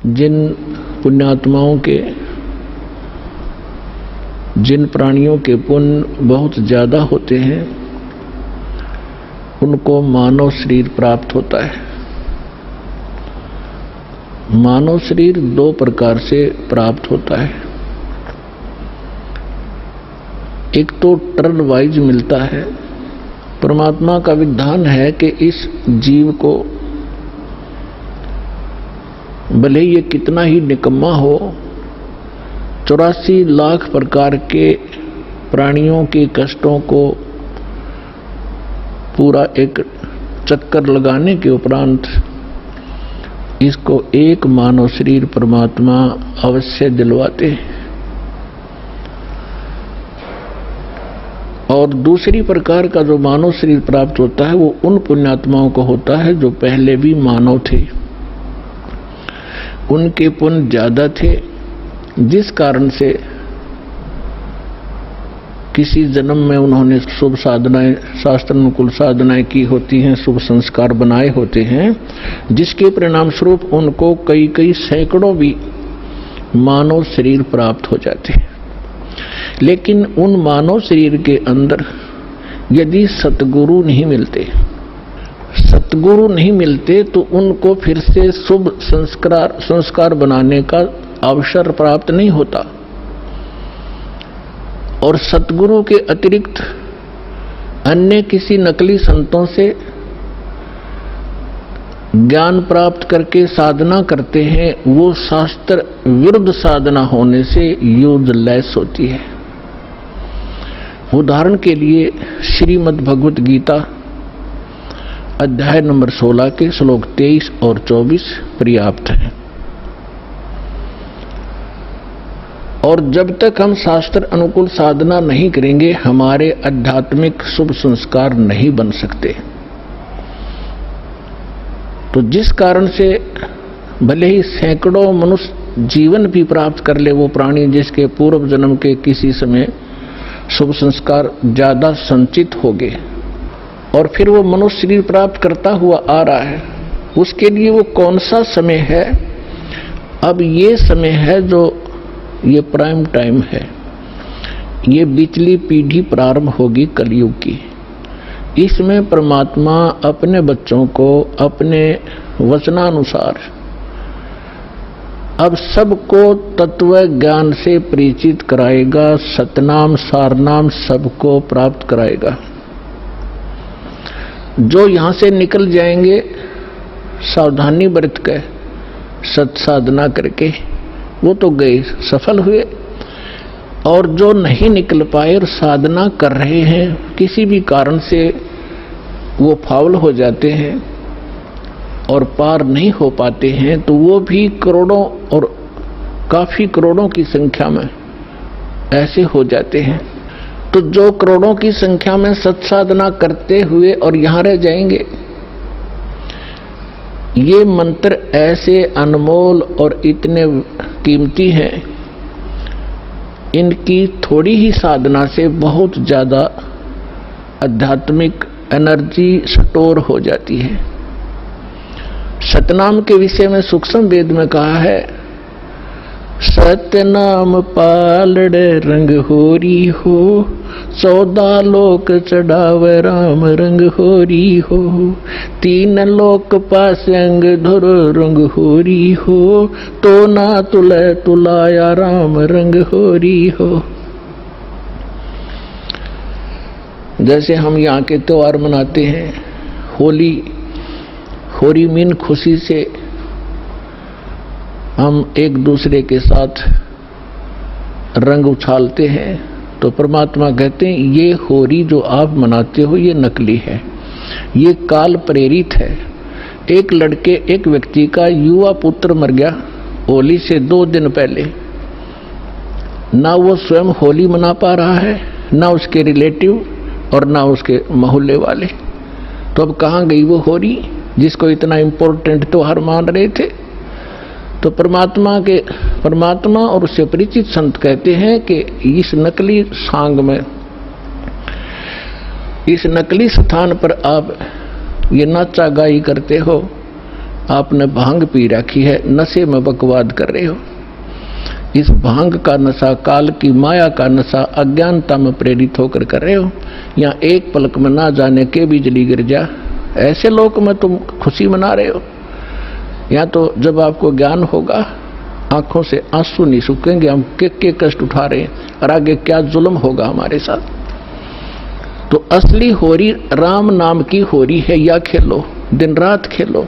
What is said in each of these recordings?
जिन पुण्यात्माओं के, जिन प्राणियों के पुण्य बहुत ज़्यादा होते हैं उनको मानव शरीर प्राप्त होता है। मानव शरीर दो प्रकार से प्राप्त होता है। एक तो टर्न वाइज मिलता है। परमात्मा का विधान है कि इस जीव को भले ये कितना ही निकम्मा हो, 84 लाख प्रकार के प्राणियों के कष्टों को पूरा एक चक्कर लगाने के उपरांत इसको एक मानव शरीर परमात्मा अवश्य दिलवाते हैं। और दूसरी प्रकार का जो मानव शरीर प्राप्त होता है वो उन पुण्यात्माओं को होता है जो पहले भी मानव थे, उनके पुण्य ज्यादा थे, जिस कारण से किसी जन्म में उन्होंने शुभ साधनाएं, शास्त्र अनुकूल साधनाएं की होती हैं, शुभ संस्कार बनाए होते हैं, जिसके परिणाम स्वरूप उनको कई कई सैकड़ों भी मानव शरीर प्राप्त हो जाते हैं। लेकिन उन मानव शरीर के अंदर यदि सतगुरु नहीं मिलते तो उनको फिर से शुभ संस्कार बनाने का अवसर प्राप्त नहीं होता। और सतगुरु के अतिरिक्त अन्य किसी नकली संतों से ज्ञान प्राप्त करके साधना करते हैं, वो शास्त्र विरुद्ध साधना होने से यूजलेस होती है। उदाहरण के लिए श्रीमद् भगवत गीता अध्याय नंबर 16 के श्लोक 23 और 24 पर्याप्त हैं। और जब तक हम शास्त्र अनुकूल साधना नहीं करेंगे हमारे आध्यात्मिक शुभ संस्कार नहीं बन सकते। तो जिस कारण से भले ही सैकड़ों मनुष्य जीवन भी प्राप्त कर ले वो प्राणी जिसके पूर्व जन्म के किसी समय शुभ संस्कार ज्यादा संचित हो गए और फिर वो मनुष्य शरीर प्राप्त करता हुआ आ रहा है, उसके लिए वो कौन सा समय है? अब ये समय है जो ये प्राइम टाइम है, ये बिचली पीढ़ी प्रारंभ होगी कलयुग की। इसमें परमात्मा अपने बच्चों को अपने वचनानुसार अब सबको तत्व ज्ञान से परिचित कराएगा, सतनाम सारनाम सबको प्राप्त कराएगा। जो यहां से निकल जाएंगे सावधानी बरत कर सत साधना करके वो तो गए, सफल हुए। और जो नहीं निकल पाए और साधना कर रहे हैं किसी भी कारण से वो फाउल हो जाते हैं और पार नहीं हो पाते हैं, तो वो भी करोड़ों और काफी करोड़ों की संख्या में ऐसे हो जाते हैं। तो जो करोड़ों की संख्या में सत्साधना करते हुए और यहां रह जाएंगे, ये मंत्र ऐसे अनमोल और इतने कीमती हैं, इनकी थोड़ी ही साधना से बहुत ज्यादा आध्यात्मिक एनर्जी स्टोर हो जाती है। सतनाम के विषय में सूक्ष्म वेद में कहा है, सतनाम पालड़े रंग होरी हो, 14 लोक चढ़ावे राम रंग होरी हो, 3 लोक पास अंग धुर रंग होरी हो, तो ना तुले तुलाया राम रंग होरी हो। जैसे हम यहाँ के त्योहार मनाते हैं, होली मीन खुशी से हम एक दूसरे के साथ रंग उछालते हैं, तो परमात्मा कहते हैं ये होली जो आप मनाते हो ये नकली है, ये काल प्रेरित है। एक व्यक्ति का युवा पुत्र मर गया होली से 2 दिन पहले, ना वो स्वयं होली मना पा रहा है, ना उसके रिलेटिव और ना उसके मोहल्ले वाले। तो अब कहाँ गई वो होली जिसको इतना इम्पोर्टेंट त्योहार मान रहे थे? तो परमात्मा और उससे परिचित संत कहते हैं कि इस नकली सांग में, इस नकली स्थान पर आप ये नाचा गाई करते हो, आपने भांग पी रखी है, नशे में बकवाद कर रहे हो। इस भांग का नशा, काल की माया का नशा अज्ञानता में प्रेरित होकर कर रहे हो। या एक पलक में ना जाने के बिजली गिर जा, ऐसे लोक में तुम खुशी मना रहे हो। या तो जब आपको ज्ञान होगा, आंखों से आंसू नहीं सूखेंगे, हम के कष्ट उठा रहे हैं और आगे क्या जुल्म होगा हमारे साथ। तो असली होरी राम नाम की होरी है। या खेलो, दिन रात खेलो,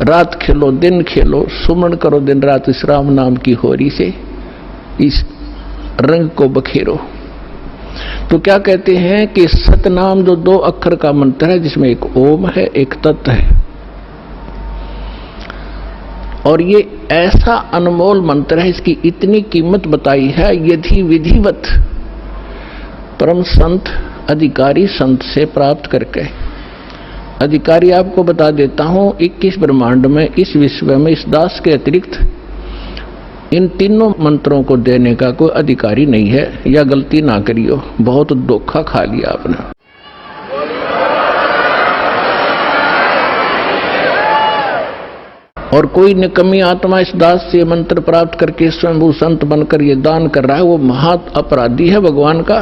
रात खेलो दिन खेलो, सुमन करो दिन रात इस राम नाम की होरी से, इस रंग को बखेरो। तो क्या कहते हैं कि सतनाम जो 2 अक्षर का मंत्र है, जिसमें एक ओम है, एक तत् है, और ये ऐसा अनमोल मंत्र है, इसकी इतनी कीमत बताई है। यदि विधिवत परम संत अधिकारी संत से प्राप्त करके, अधिकारी आपको बता देता हूं, 21 ब्रह्मांड में, इस विश्व में, इस दास के अतिरिक्त इन तीनों मंत्रों को देने का कोई अधिकारी नहीं है। या गलती ना करियो, बहुत धोखा खा लिया आपने। और कोई निकम्मी आत्मा इस दास से मंत्र प्राप्त करके स्वयं संत बनकर ये दान कर रहा है, वो महा अपराधी है भगवान का।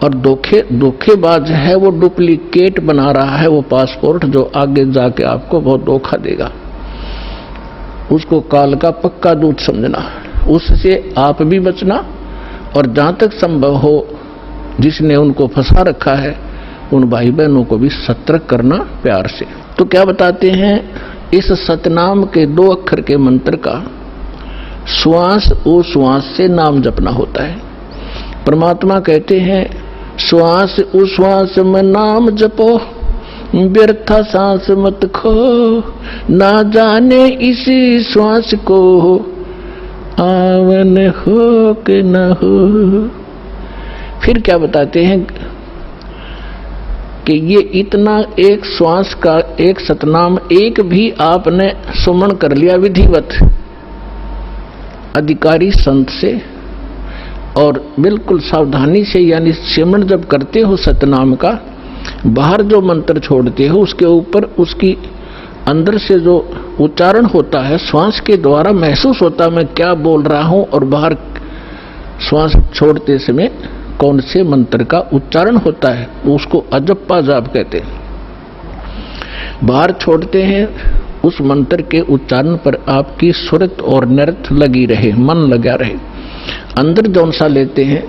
और धोखेबाज है, वो डुप्लीकेट बना रहा है वो पासपोर्ट, जो आगे जाके आपको बहुत धोखा देगा। उसको काल का पक्का दूत समझना, उससे आप भी बचना, और जहां तक संभव हो जिसने उनको फंसा रखा है उन भाई बहनों को भी सतर्क करना प्यार से। तो क्या बताते हैं, इस सतनाम के 2 अक्षर के मंत्र का श्वास उश्वास से नाम जपना होता है। परमात्मा कहते हैं, श्वास उश्वास में नाम जपो, व्यर्था सांस मत खो, ना जाने इसी श्वास को आवन हो कि न हो। फिर क्या बताते हैं कि ये इतना एक श्वास का एक सतनाम एक भी आपने सुमन कर लिया विधिवत अधिकारी संत से, और बिल्कुल सावधानी से, यानी सिमरन जब करते हो सतनाम का, बाहर जो मंत्र छोड़ते हो उसके ऊपर उसकी अंदर से जो उच्चारण होता है, श्वास के द्वारा महसूस होता है मैं क्या बोल रहा हूं, और बाहर श्वास छोड़ते समय कौन से मंत्र का उच्चारण होता है, उसको अजप्पा जाप कहते हैं। बाहर छोड़ते हैं, उस मंत्र के उच्चारण पर आपकी सुरत और नृत्य लगी रहे, मन लगा रहे। अंदर जौन सा लेते हैं,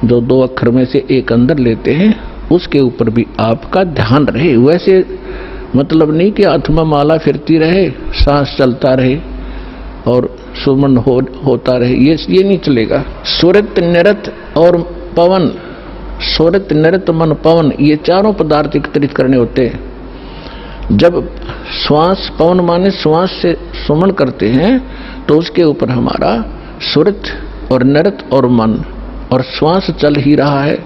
जो 2 अक्षर में से एक अंदर लेते हैं, उसके ऊपर भी आपका ध्यान रहे। वैसे मतलब नहीं कि आत्मा माला फिरती रहे, सांस चलता रहे और सुमन होता रहे, ये नहीं चलेगा। सुरत नृत्य और पवन, सुरत नृत्य मन पवन, ये चारों पदार्थ एकत्रित करने होते हैं। जब श्वास, पवन माने श्वास से सुमन करते हैं, तो उसके ऊपर हमारा सुरत और नृत्य और मन और श्वास चल ही रहा है,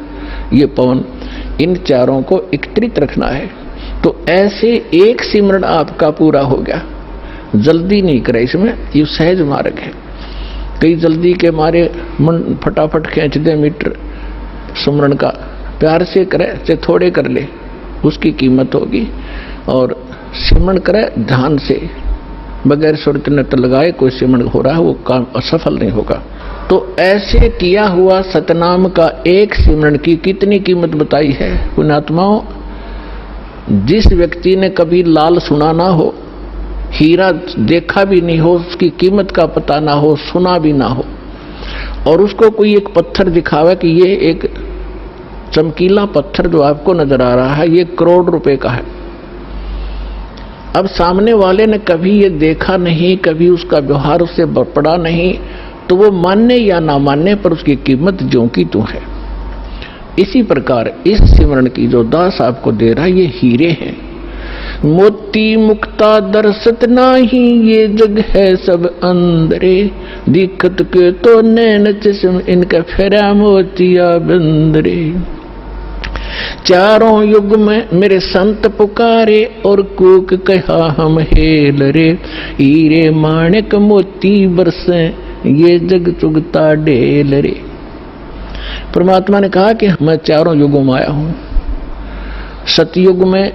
ये पवन, इन चारों को एकत्रित रखना है। तो ऐसे एक सिमरन आपका पूरा हो गया। जल्दी नहीं करे इसमें, ये सहज मार्ग है। कई जल्दी के मारे मन फटाफट खींच दे मीटर सुमरन का, प्यार से करे चाहे थोड़े कर ले, उसकी कीमत होगी। और सिमरन करे ध्यान से, बगैर सुरत नृत्य लगाए कोई सिमरन हो रहा है, वो काम असफल नहीं होगा। तो ऐसे किया हुआ सतनाम का एक सिमरन की कितनी कीमत बताई है पुण्यात्माओं। जिस व्यक्ति ने कभी लाल सुना ना हो, हीरा देखा भी नहीं हो, उसकी कीमत का पता ना हो, सुना भी ना हो, और उसको कोई एक पत्थर दिखावे कि ये एक चमकीला पत्थर जो आपको नजर आ रहा है, ये करोड़ रुपए का है। अब सामने वाले ने कभी ये देखा नहीं, कभी उसका व्यवहार उससे पड़ा नहीं, तो वो मानने या ना मानने पर उसकी कीमत ज्यों की त्यों है। इसी प्रकार इस सिमरन की जो दास आपको दे रहा है, ये हीरे हैं। मोती मुक्ता दरसत नाही, ये जग है सब अंदरे, दिखत के तो नैन चश्म इनका फेरा मोतिया बंदरे। चारों युग में मेरे संत पुकारे, और कूक कहा हम हेल रे, हीरे माणिक मोती बरसे, ये जग चुगता ढेल रे। परमात्मा ने कहा कि मैं चारों युगों में आया हूं। सतयुग में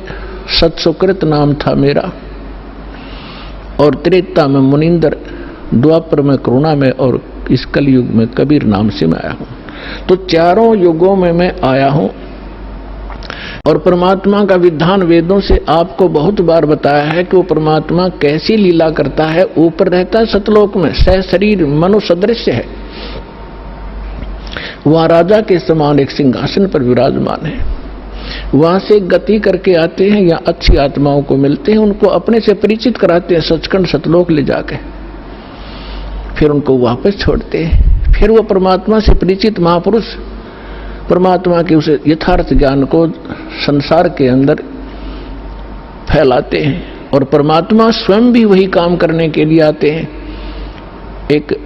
सत्सुकृत नाम था मेरा, और त्रेता में मुनिंदर, द्वापर में करुणा में, और इस कलयुग में कबीर नाम से मैं आया हूं। तो चारों युगों में मैं आया हूं। और परमात्मा का विधान वेदों से आपको बहुत बार बताया है कि वो परमात्मा कैसी लीला करता है। ऊपर रहता है सतलोक में, सहशरीर मनुष्य सदृश्य है, वहां राजा के समान एक सिंहासन पर विराजमान है। वहां से गति करके आते हैं या अच्छी आत्माओं को मिलते हैं, उनको अपने से परिचित कराते हैं सचखंड सतलोक ले जाके, फिर उनको वापस छोड़ते हैं। फिर वो परमात्मा से परिचित महापुरुष परमात्मा के उस यथार्थ ज्ञान को संसार के अंदर फैलाते हैं, और परमात्मा स्वयं भी वही काम करने के लिए आते हैं। एक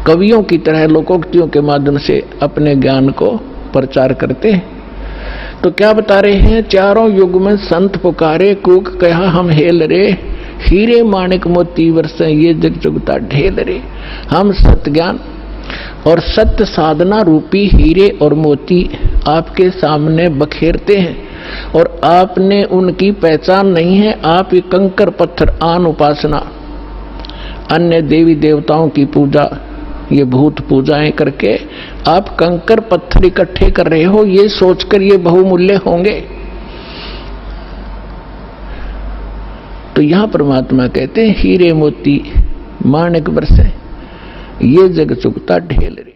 कवियों की तरह लोकोक्तियों के माध्यम से अपने ज्ञान को प्रचार करते हैं। तो क्या बता रहे हैं, चारों युग में संत पुकारे, कूक कहा हम हेल रे, हीरे माणिक मोती वर्षे ये जग जुगता ढेल रे। हम सत्य ज्ञान और सत्य साधना रूपी हीरे और मोती आपके सामने बखेरते हैं, और आपने उनकी पहचान नहीं है। आप ये कंकर पत्थर आन उपासना, अन्य देवी देवताओं की पूजा, ये भूत पूजाएं करके आप कंकर पत्थर इकट्ठे कर रहे हो, ये सोचकर ये बहुमूल्य होंगे। तो यहां परमात्मा कहते हैं हीरे मोती माणिक बरसे ये जग चुगता ढेल रे।